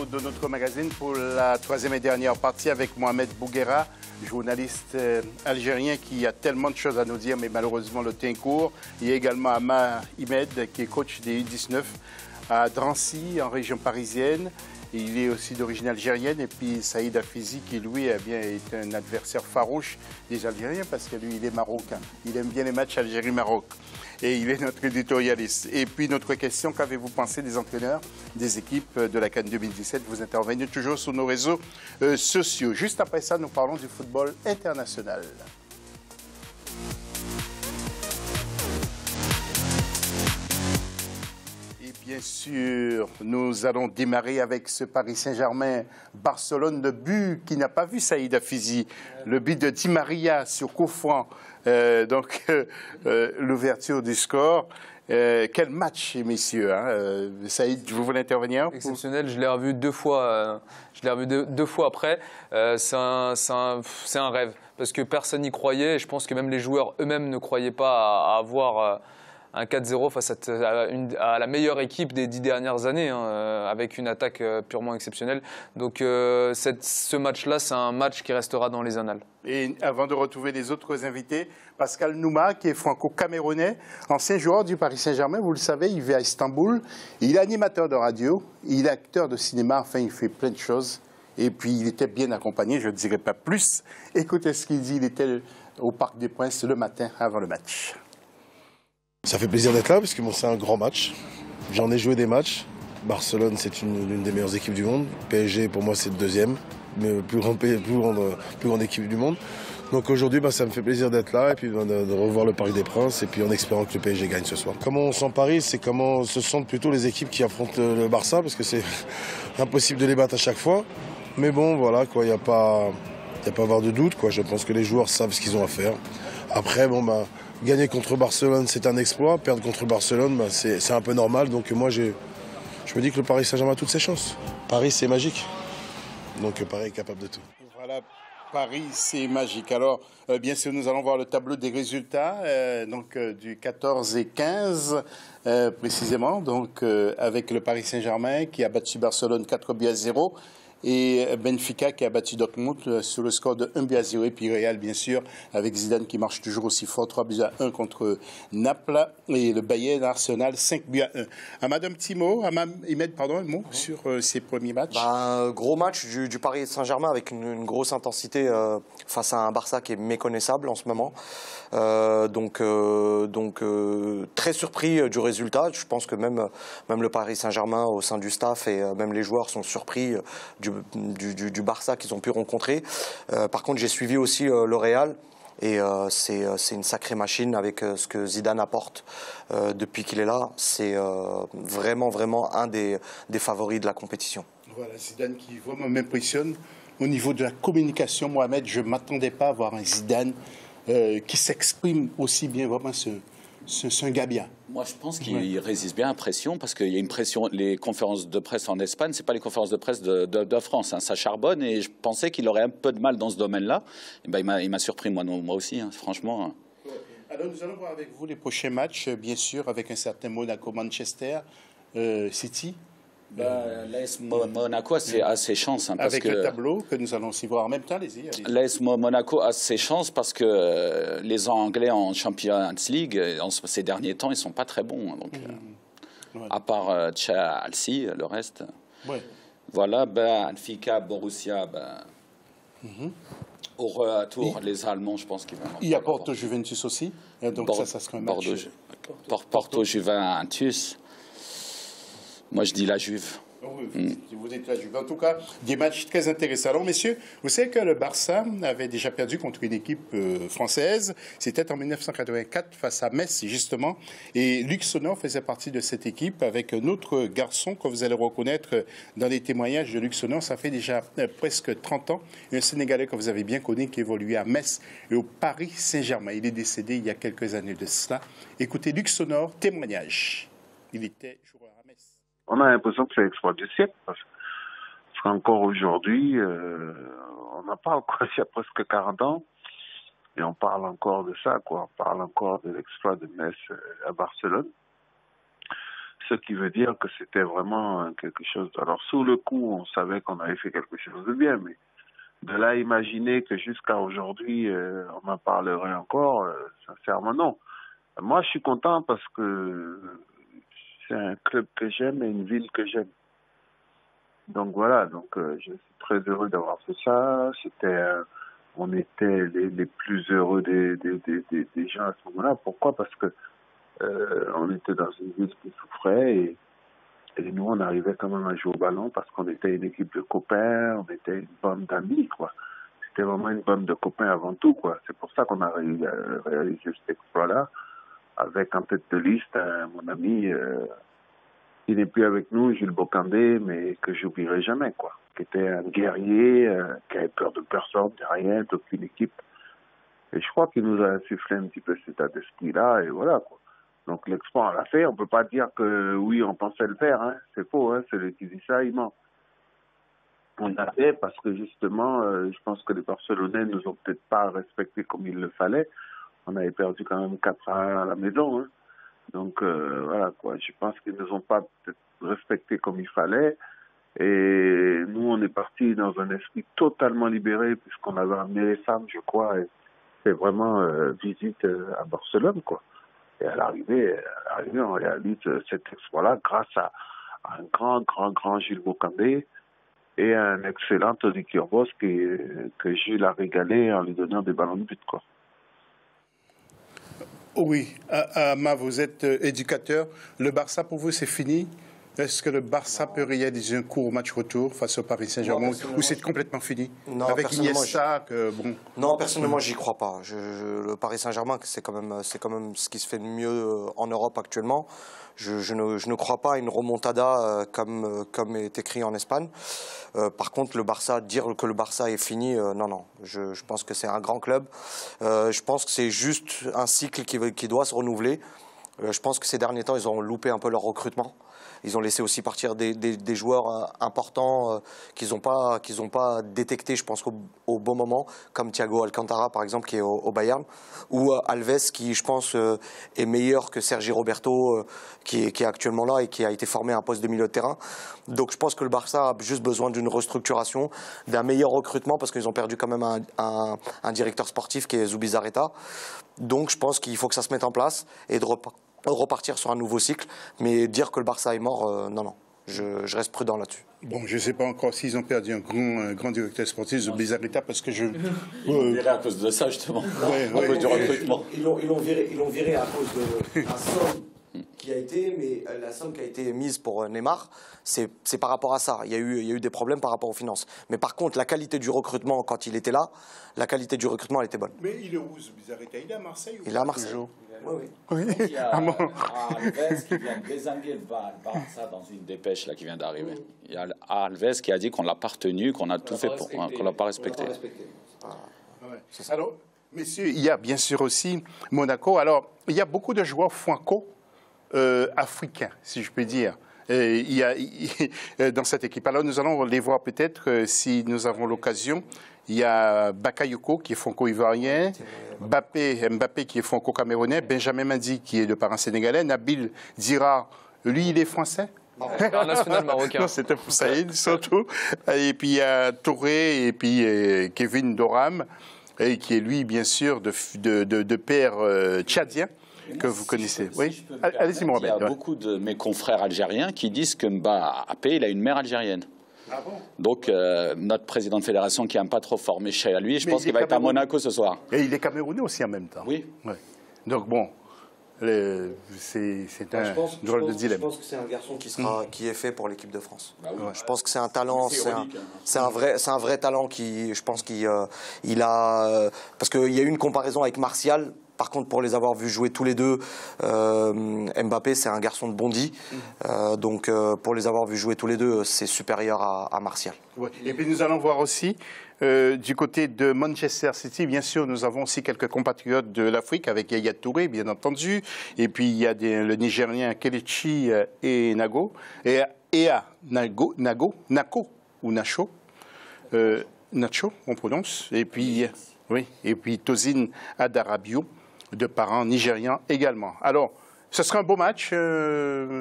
de notre magazine pour la troisième et dernière partie avec Mohamed Bouguera, journaliste algérien qui a tellement de choses à nous dire, mais malheureusement le temps est court. Il y a également Ama Imed qui est coach des U19 à Drancy, en région parisienne. Il est aussi d'origine algérienne. Et puis Saïd Hafizi qui, lui, est un adversaire farouche des Algériens parce que lui, il est marocain. Il aime bien les matchs Algérie-Maroc. Et il est notre éditorialiste. Et puis, notre question, qu'avez-vous pensé des entraîneurs des équipes de la CAN 2017? Vous intervenez toujours sur nos réseaux sociaux. Juste après ça, nous parlons du football international. Et bien sûr, nous allons démarrer avec ce Paris Saint-Germain-Barcelone, le but qui n'a pas vu Saïd Hafizi, le but de Di Maria sur coup franc. L'ouverture du score. Quel match, messieurs. Saïd, vous voulez intervenir? Exceptionnel, je l'ai revu deux fois. Deux fois après. C'est un rêve parce que personne n'y croyait. Et je pense que même les joueurs eux-mêmes ne croyaient pas à avoir un 4-0 face à la meilleure équipe des 10 dernières années, avec une attaque purement exceptionnelle. Donc ce match-là, c'est un match qui restera dans les annales. Et avant de retrouver les autres invités, Pascal Nouma, qui est franco-camerounais, ancien joueur du Paris Saint-Germain, vous le savez, il vit à Istanbul. Il est animateur de radio, il est acteur de cinéma, enfin, il fait plein de choses. Et puis, il était bien accompagné, je ne dirais pas plus. Écoutez ce qu'il dit, il était au Parc des Princes le matin avant le match. Ça fait plaisir d'être là parce que bon, c'est un grand match. J'en ai joué des matchs. Barcelone, c'est l'une des meilleures équipes du monde. PSG, pour moi, c'est le deuxième, mais plus grande équipe du monde. Donc aujourd'hui, ça me fait plaisir d'être là et puis de revoir le Parc des Princes et puis en espérant que le PSG gagne ce soir. Comment on sent Paris, c'est comment se sentent plutôt les équipes qui affrontent le Barça parce que c'est impossible de les battre à chaque fois. Mais bon, voilà, il n'y a pas à avoir de doute, quoi. Je pense que les joueurs savent ce qu'ils ont à faire. Après, gagner contre Barcelone, c'est un exploit. Perdre contre Barcelone, c'est un peu normal. Donc moi, je me dis que le Paris Saint-Germain a toutes ses chances. Paris, c'est magique. Donc Paris est capable de tout. Voilà, Paris, c'est magique. Alors, bien sûr, nous allons voir le tableau des résultats, du 14 et 15, précisément. Donc, avec le Paris Saint-Germain qui a battu Barcelone 4-0. Et Benfica qui a battu Dortmund sur le score de 1-0. Et puis Real, bien sûr, avec Zidane qui marche toujours aussi fort, 3-1 contre Naples. Et le Bayern Arsenal, 5-1. Madame Timo, Ahmed, pardon, un mot sur ces premiers matchs. Gros match du Paris Saint-Germain avec une grosse intensité face à un Barça qui est méconnaissable en ce moment. Très surpris du résultat. Je pense que même le Paris Saint-Germain au sein du staff et même les joueurs sont surpris du Barça qu'ils ont pu rencontrer. Par contre, j'ai suivi aussi le Real et c'est une sacrée machine avec ce que Zidane apporte depuis qu'il est là. C'est vraiment un des favoris de la compétition. Voilà, Zidane qui vraiment m'impressionne. Au niveau de la communication, Mohamed, je ne m'attendais pas à voir un Zidane qui s'exprime aussi bien. Vraiment, c'est un gars bien. Moi, je pense qu'il résiste bien à la pression parce qu'il y a une pression. Les conférences de presse en Espagne, c'est pas les conférences de presse de France. Ça charbonne et je pensais qu'il aurait un peu de mal dans ce domaine-là. Et il m'a surpris, moi aussi, franchement. Alors, nous allons voir avec vous les prochains matchs, bien sûr, avec un certain Monaco-Manchester City. L'AS Monaco a ses chances. Avec le tableau que nous allons aussi voir en même temps, allez-y. L'AS Monaco a ses chances parce que les Anglais en Champions League, ces derniers temps, ils ne sont pas très bons. Donc, à part Chelsea, le reste. Ouais. Voilà, Benfica, Borussia, au retour, les Allemands, je pense qu'ils vont... Il y a Porto-Juventus aussi. Donc ça sera un match. Porto-Juventus. Moi, je dis la Juve. Vous dites la Juve. En tout cas, des matchs très intéressants. Alors, messieurs, vous savez que le Barça avait déjà perdu contre une équipe française. C'était en 1984 face à Metz, justement. Et Luc Sonor faisait partie de cette équipe avec un autre garçon que vous allez reconnaître dans les témoignages de Luc Sonor. Ça fait déjà presque 30 ans. Un Sénégalais que vous avez bien connu qui évoluait à Metz et au Paris Saint-Germain. Il est décédé il y a quelques années de cela. Écoutez, Luc Sonor, témoignage. Il était joueur à Metz. On a l'impression que c'est l'exploit du siècle, parce qu'encore aujourd'hui, on en parle il y a presque 40 ans, et on parle encore de ça, on parle encore de l'exploit de Metz à Barcelone. ce qui veut dire que c'était vraiment quelque chose. Alors, sous le coup, on savait qu'on avait fait quelque chose de bien, mais de là à imaginer que jusqu'à aujourd'hui, on m'en parlerait encore, sincèrement, non. Moi, je suis content parce que c'est un club que j'aime et une ville que j'aime. Donc voilà, donc je suis très heureux d'avoir fait ça. On était les plus heureux des gens à ce moment-là. Pourquoi? Parce que on était dans une ville qui souffrait et nous, on arrivait quand même à jouer au ballon parce qu'on était une équipe de copains, on était une bande d'amis, quoi. C'était vraiment une bande de copains avant tout, quoi. C'est pour ça qu'on a réalisé cet exploit-là avec en tête de liste mon ami qui n'est plus avec nous, Jules Bocandé, mais que j'oublierai jamais, quoi. Qui était un guerrier, qui avait peur de personne, de rien, d'aucune équipe. Et je crois qu'il nous a insufflé un petit peu cet état d'esprit-là, et voilà, quoi. Donc l'exploit, on l'a fait. On peut pas dire que oui, on pensait le faire, hein. C'est faux, hein. Celui qui dit ça, il ment. On l'a fait parce que justement, je pense que les Barcelonais nous ont peut-être pas respectés comme il le fallait. On avait perdu quand même 4-1 à la maison, hein. Donc voilà, quoi. Je pense qu'ils nous ont pas peut-être respectés comme il fallait. Et nous, on est partis dans un esprit totalement libéré puisqu'on avait amené les femmes, je crois. Et c'est vraiment visite à Barcelone, quoi. Et à l'arrivée, on réalise cet exploit-là grâce à un grand Gilles Bocandé et un excellent Tony Kurbos que Gilles a régalé en lui donnant des ballons de but, quoi. Oui, Ama, vous êtes éducateur. Le Barça, pour vous, c'est fini? Est-ce que le Barça peut réaliser un court match retour face au Paris Saint-Germain ou c'est complètement fini? Non, avec Iniesta, bon. Non, personnellement, j'y crois pas. Le Paris Saint-Germain, c'est quand même ce qui se fait de mieux en Europe actuellement. Je ne crois pas à une remontada comme est écrit en Espagne. Par contre, le Barça, dire que le Barça est fini, non. Je pense que c'est un grand club. Je pense que c'est juste un cycle qui doit se renouveler. Je pense que ces derniers temps, ils ont loupé un peu leur recrutement. Ils ont laissé aussi partir des joueurs importants qu'ils n'ont pas détectés, je pense, au bon moment, comme Thiago Alcantara, par exemple, qui est au Bayern, ou Alves, qui, je pense, est meilleur que Sergi Roberto, qui est actuellement là et qui a été formé à un poste de milieu de terrain. Donc, je pense que le Barça a juste besoin d'une restructuration, d'un meilleur recrutement, parce qu'ils ont perdu quand même un directeur sportif qui est Zubizarreta. Donc, je pense qu'il faut que ça se mette en place et de repartir sur un nouveau cycle, mais dire que le Barça est mort, non. Je reste prudent là-dessus. Bon, je ne sais pas encore s'ils ont perdu un grand directeur sportif, Zubizarreta, parce que On dirait à cause de ça, justement, à cause du recrutement. Ils l'ont viré à cause de la somme qui a été, mais la somme qui a été mise pour Neymar, c'est par rapport à ça. Il y a eu des problèmes par rapport aux finances. Mais par contre, la qualité du recrutement, quand il était là, la qualité du recrutement, elle était bonne. Mais il est où, Zubizarreta? Il est à Marseille? Il est à Marseille. Oui. Il y a Alves qui vient de désinguer le Barça dans une dépêche là, qui vient d'arriver. Il y a Alves qui a dit qu'on ne l'a pas retenu, qu'on a tout fait pour qu'on ne l'a pas respecté. Alors, messieurs, il y a bien sûr aussi Monaco. Alors, il y a beaucoup de joueurs franco-africains, si je peux dire. Il y a dans cette équipe. Alors, nous allons les voir peut-être si nous avons l'occasion. Il y a Bakayoko qui est franco-ivoirien, Mbappé qui est franco-camerounais, Benjamin Mendy qui est de parents sénégalais, Nabil Dira, lui, il est français. International marocain. Non, c'était pour Saïd surtout. Et puis il y a Touré et puis Kevin Doram, qui est lui, bien sûr, de père tchadien. Que vous connaissez. Oui, allez-y, Mohamed. Il y a beaucoup de mes confrères algériens qui disent que Mbappé, il a une mère algérienne. Ah bon? Donc, notre président de fédération qui n'aime pas trop former chez lui, je pense qu'il va être à Monaco ce soir. Et il est camerounais aussi en même temps. Oui. Ouais. Donc, bon, c'est un drôle de dilemme. Je pense que c'est un garçon qui est fait pour l'équipe de France. Bah oui. Je pense que c'est un talent, c'est un vrai talent qui, je pense qu'il a... parce qu'il y a eu une comparaison avec Martial. Par contre, pour les avoir vus jouer tous les deux, Mbappé, c'est un garçon de Bondy. Donc, pour les avoir vus jouer tous les deux, c'est supérieur à Martial. Ouais. Et puis, nous allons voir aussi, du côté de Manchester City, bien sûr, nous avons aussi quelques compatriotes de l'Afrique, avec Yaya Touré, bien entendu. Et puis, il y a le Nigérien Kelechi et Nago. Et à Nako, ou Nacho. Nacho, on prononce. Et puis, oui. Et puis, Tozin Adarabio, de parents nigérians également. Alors, Ce sera un beau match,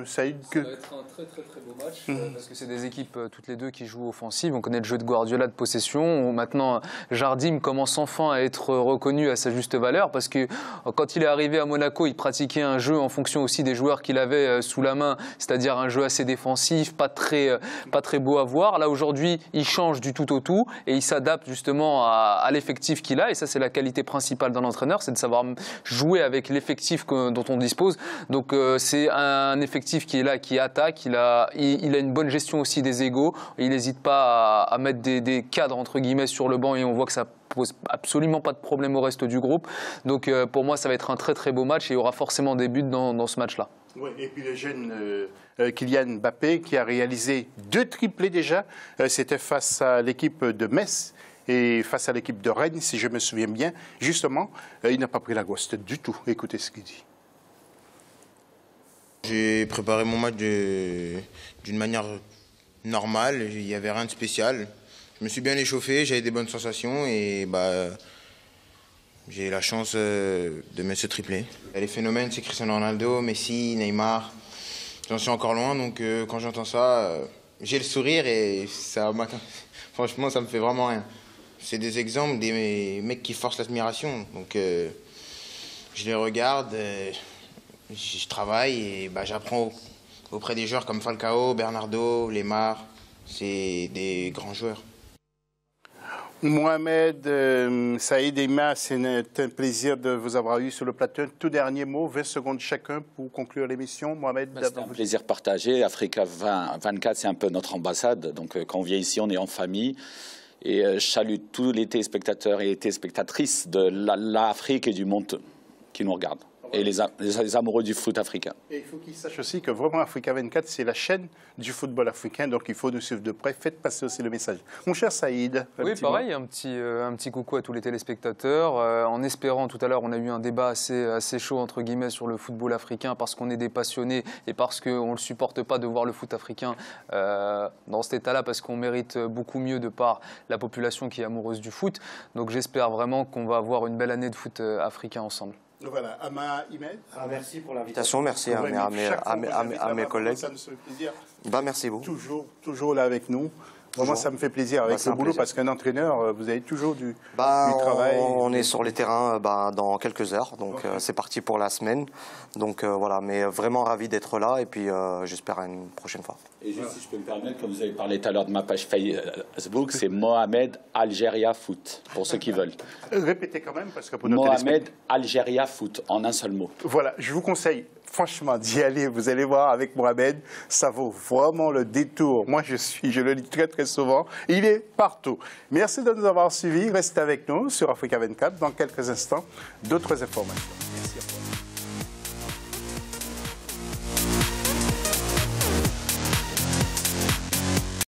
Saïd. Ça va être un très beau match parce que c'est des équipes toutes les deux qui jouent offensive. On connaît le jeu de Guardiola de possession. Maintenant, Jardim commence enfin à être reconnu à sa juste valeur parce que quand il est arrivé à Monaco, il pratiquait un jeu en fonction aussi des joueurs qu'il avait sous la main, c'est-à-dire un jeu assez défensif, pas très beau à voir. Là aujourd'hui, il change du tout au tout et il s'adapte justement à l'effectif qu'il a. Et ça, c'est la qualité principale d'un entraîneur, c'est de savoir jouer avec l'effectif dont on dispose. Donc c'est un effectif qui est là, qui attaque, il a une bonne gestion aussi des égos, il n'hésite pas à mettre des cadres entre guillemets sur le banc et on voit que ça pose absolument pas de problème au reste du groupe. Donc pour moi ça va être un très beau match et il y aura forcément des buts dans ce match-là. Oui, et puis le jeune Kylian Mbappé qui a réalisé 2 triplés déjà, c'était face à l'équipe de Metz. Et face à l'équipe de Rennes, si je me souviens bien, justement, il n'a pas pris la ghost du tout. Écoutez ce qu'il dit. J'ai préparé mon match d'une manière normale, il n'y avait rien de spécial. Je me suis bien échauffé, j'avais des bonnes sensations et j'ai la chance de mettre ce triplé. Les phénomènes, c'est Cristiano Ronaldo, Messi, Neymar. J'en suis encore loin, donc quand j'entends ça, j'ai le sourire et ça, franchement, ça me fait vraiment rien. C'est des exemples, des mecs qui forcent l'admiration. Donc je les regarde. Je travaille et j'apprends auprès des joueurs comme Falcao, Bernardo, Lemar. C'est des grands joueurs. Mohamed, Saïd et Ima, c'est un plaisir de vous avoir eu sur le plateau. Tout dernier mot, 20 secondes chacun pour conclure l'émission. Mohamed, c'est un plaisir partagé. Africa 24, c'est un peu notre ambassade. Donc quand on vient ici, on est en famille. Et je salue tous les téléspectateurs et les téléspectatrices de l'Afrique et du monde qui nous regardent. Et les amoureux du foot africain. Et il faut qu'ils sachent aussi que vraiment Africa 24, c'est la chaîne du football africain, donc il faut nous suivre de près. Faites passer aussi le message. Mon cher Saïd. Oui, pareil, un petit coucou à tous les téléspectateurs. En espérant, tout à l'heure, on a eu un débat assez chaud, entre guillemets, sur le football africain, parce qu'on est des passionnés et parce qu'on ne le supporte pas de voir le foot africain dans cet état-là, parce qu'on mérite beaucoup mieux de par la population qui est amoureuse du foot. Donc j'espère vraiment qu'on va avoir une belle année de foot africain ensemble. Voilà, Ama Imed. Merci pour l'invitation, merci à mes collègues. Ça nous fait plaisir. Merci beaucoup. Toujours là avec nous. Vraiment, ça me fait plaisir avec le boulot parce qu'un entraîneur, vous avez toujours du travail. On est sur les terrains dans quelques heures, donc c'est parti pour la semaine. Donc voilà, mais vraiment ravi d'être là et puis j'espère à une prochaine fois. Et juste si je peux me permettre, comme vous avez parlé tout à l'heure de ma page Facebook, c'est Mohamed Algeria Foot, pour ceux qui veulent. Répétez quand même parce que pour nos Mohamed Algeria Foot, en un seul mot. Voilà, je vous conseille franchement d'y aller. Vous allez voir avec Mohamed, ça vaut vraiment le détour. Moi, je le lis très souvent. Il est partout. Merci de nous avoir suivis. Restez avec nous sur Africa 24. Dans quelques instants, d'autres informations. Merci.